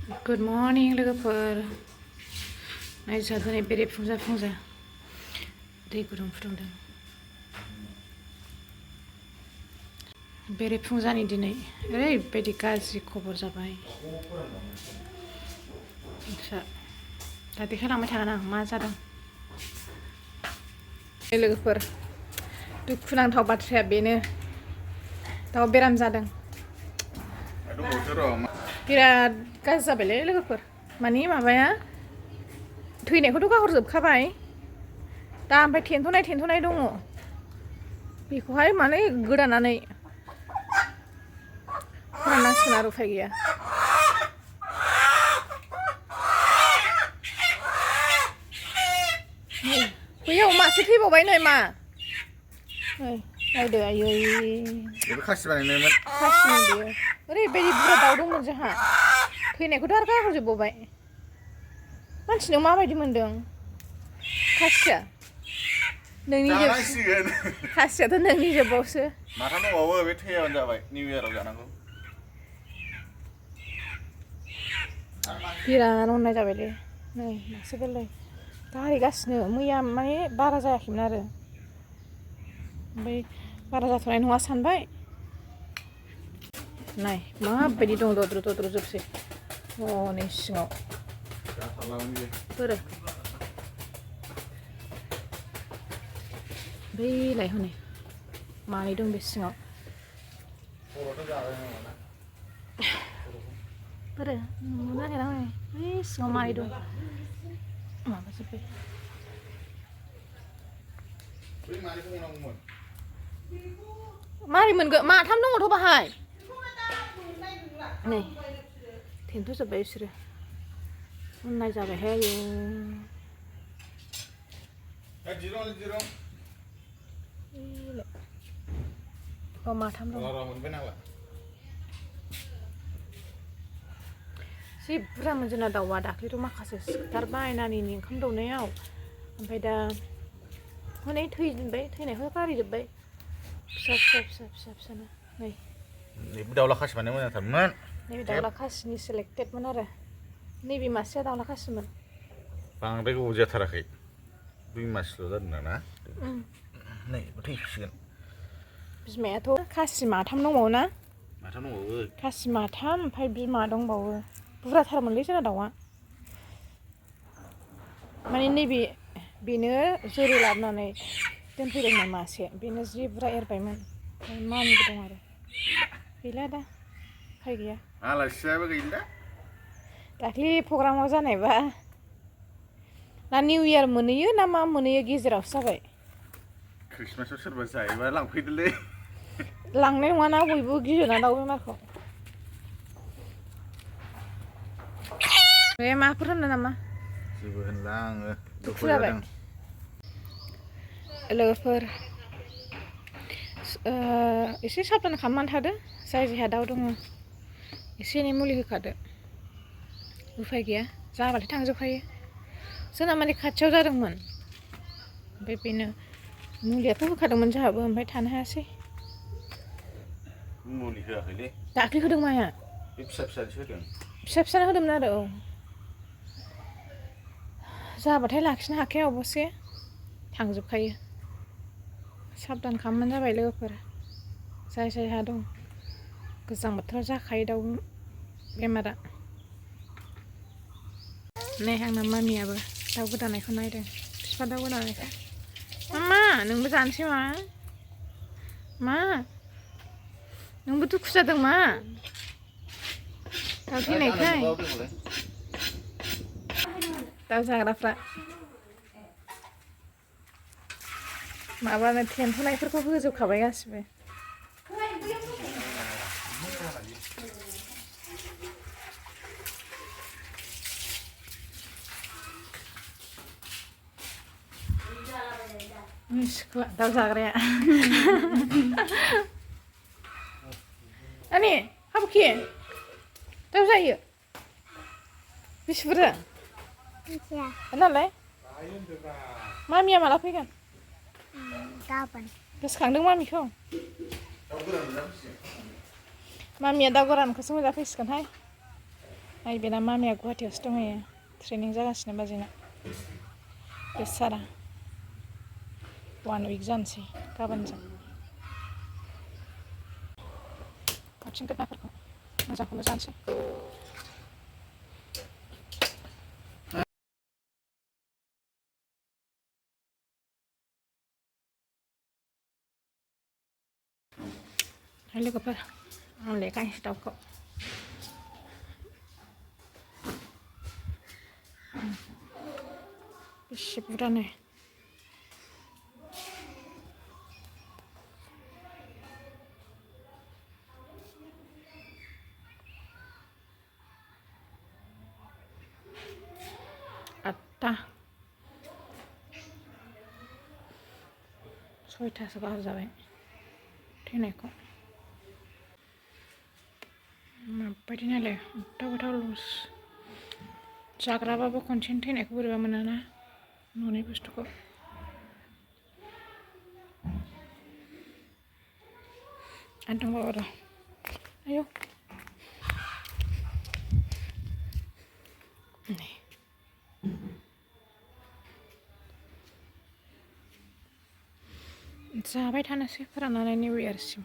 Good morning लोगोफोर नाय जोंहा दिनै बेरे फुंजा दै गुदुं फुदुंदों बेरे फुंजानि दिनै ओरैबायदि गाज्रि खबर जाबाय दा देखायलांबाय थागोन आं मा जादों लोगोफोर दुखुनांथाव बाथ्राया बेनो दाउ बेराम जादों बिराद गाज्रि जाबायलै लोगोफोर माने माबाया थैनायखौथ' गाहरजोबखाबाय दा ओमफ्राय थेन्थ'नाय दङ बेखौहाय माने गोदानानै फोराननांसिगोन आरो उफाय गैया बैयाव मासे थैबावबाय नै मा नायदो आयै बेबो खासि बानायनायमोन खासिनि बियो ओरैबायदि बुरजा दाउ दंमोन जोंहा थैनायखौथ' आरो गाहरजोबबावबाय मानसिनाव माबायदि मोन्दों खासिया नोंनि खासियाथ' नोंनि जोबबावसो माथाम दंबावो बे थैयाबानो जाबाय निउ इयाराव जानांगौ बिराद अननाय जाबायलै नै मासे गोरलै गारहैगासिनो मैया माने बारा जायाखैमोन आरो ओमफ्राय बारा जाथ'नाय नङा सानबाय नाय माबायदि दं दद्र' जोबसै नै सिङाव बोरो बैलाय हनै मानै दं बे सिङाव बोरो नुनो नागिरा हनै बै सिङाव मानै दं माबाजोब्बाय मारै मोनगोन माथाम दङथ' बाहाय नै थेन्थ'जोब्बाय बिसोरो अननाय जाबायहाय आयौ माथाम दं जि बुरजामोन जोंना दाउआ दाख्लैथ' माखासे सिथारबाय नानिनि ओंखाम दौनायाव ओमफ्राय दा हनै थैजोब्बाय थैनायखौ गारहैजोब्बाय फिसानो नै दाउला खासि बानायनो मोजां थारमोन नैबे दाउला खासिनि सेलेक्टेडमोन आरो नैबे मासेया दाउला खासिमोन बांद्राय गोबाव जाथाराखै 2 मासल' जादों ना नै थैसिगोन बिमायाथ' खासि माथाम दंबावो ना माथाम दंबावो खासि माथाम ओमफ्राय बिमा दंबावो बुरजाथारमोनलै जोंना दाउआ माने नैबे बेनो जोलै लाबोनानै दोनफैदोंमोन मासे बेनो जि बुरजा एरबायमोन मानैबो दं आरो गैला दा उफाय गैया आलासियाबो गैला दाख्लि प्रग्रामाव जानायबा ना निउ इयार मोनहैयो ना मा मोनहैयो गेजेरावसो जाबाय ख्रिस्टमासाव सोरबा जायोबा लांफैदोलै लांनाय नङाना बयबो गियोना दाउ बेमारखौ बे माफोर होनो नामा जेबो होनला आङो दुखु जाबाय लोगोफोर एसे साबधान खालामनानै थादो जायहा दाउ दङ एसे एनै मुलि होखादो उफाय गैया जाबाथाय थांजोबखायो जोंना माने खाथियाव जादोंमोन ओमफ्राय बेनो मुलियाथ' होखादोंमोन जोंहाबो ओमफ्राय थानो हायासै मुलि होआखैलै दाख्लि होदों माया बे फिसासो होदों फिसानो होदोंमोन आरो औ जाबाथाय लाखिनो हाखाया अबसे थांजोबखायो साबधान खालामबानो जाबाय लोगोफोर जायहा दं गोजां बोथोराव जाखायो दाउ बेमारा नै आंना मामियाबो दाउ गोदानायखौ नायदों बिफा दाउ गोदानायखौ मामा नोंबो जानोसै मा नोंबो दुखु जादों मा दाउ थैनायखाय दाउ जाग्राफ्रा माबानो थेन्थ'नायफोरखौ होजोबखाबाय गासिबो सिख्ला दाउ जाग्राया आनि हाबुखि दाउ जायो बेसे बुरजा नालाय मामिया माला फैगोन गाबोन गोसोखांदों मामिखौ मामिया दाउ गोरानखौसो मोनजा फैसिगोनहाय आइ बेना मामिया गुवाहाटियावसो दंहैयो ट्रेनिं जागासिनो बाजैना बेसारा 1 उइक जानोसै गाबोनजों आथिं गोदनाफोरखौ मोजांखौनो जानोसै लोगोफोर आंलाय गांसे दाउखौ बेसे बुरजानो 8टा 6टासो गाहाम जाबाय थैनायखौ माबायदि नायलाय गोथाव लस जाग्राबाबो खनसेनो थैनायखौ बोरैबा मोनोना न'नि बुस्थुखौ आरो दंबावो र' आयौ जाबाय थानोसै फोराननानै निउ इयारसिम